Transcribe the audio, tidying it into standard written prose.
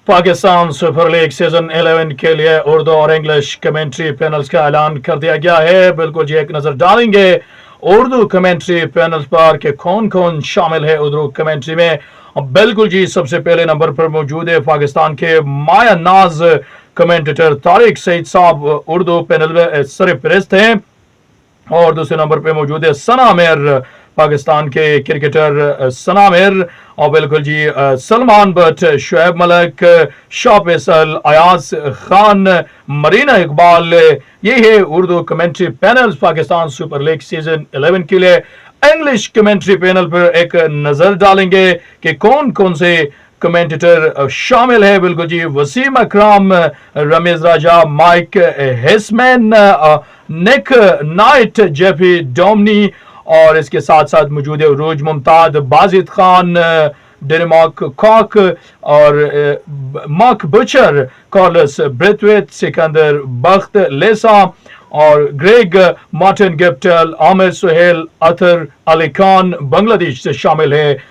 Pakistan super league season 11 के लिए उर्दू और इंग्लिश कमेंट्री पैनल्स का ऐलान कर दिया गया है। बिल्कुल जी, एक नजर डालेंगे उर्दू कमेंट्री पैनल्स पर कि कौन कौन शामिल है उर्दू कमेंट्री में। बिल्कुल जी, सबसे पहले नंबर पर मौजूद है पाकिस्तान के माया नाज कमेंटेटर तारिक सईद साहब, उर्दू पैनल में सरपरस्त हैं। और दूसरे नंबर पे मौजूद है सना आमिर, पाकिस्तान के क्रिकेटर सना आमिर। और बिल्कुल जी, सलमान बट, शुएब मलिक, शाह फैसल, अयाज खान, मरीना इकबाल, ये है Urdu commentary panel Pakistan super league season 11 के लिए। इंग्लिश कमेंट्री पैनल पर एक नजर डालेंगे कि कौन कौन से कमेंटेटर शामिल है। बिल्कुल जी, वसीम अकरम, रमीज राजा, माइक हेसमैन, निक नाइट, जेफी डोमनी, और इसके साथ साथ मौजूद है रोज मुमताज, बाजिद खान, डेनमार्क कॉक, और मार्क बचर, कार्लस ब्रेथवेट, सिकंदर बख्त लेसा, और ग्रेग मार्टिन गिप्टल, आमिर सुहेल, अतर अली खान बांग्लादेश से शामिल है।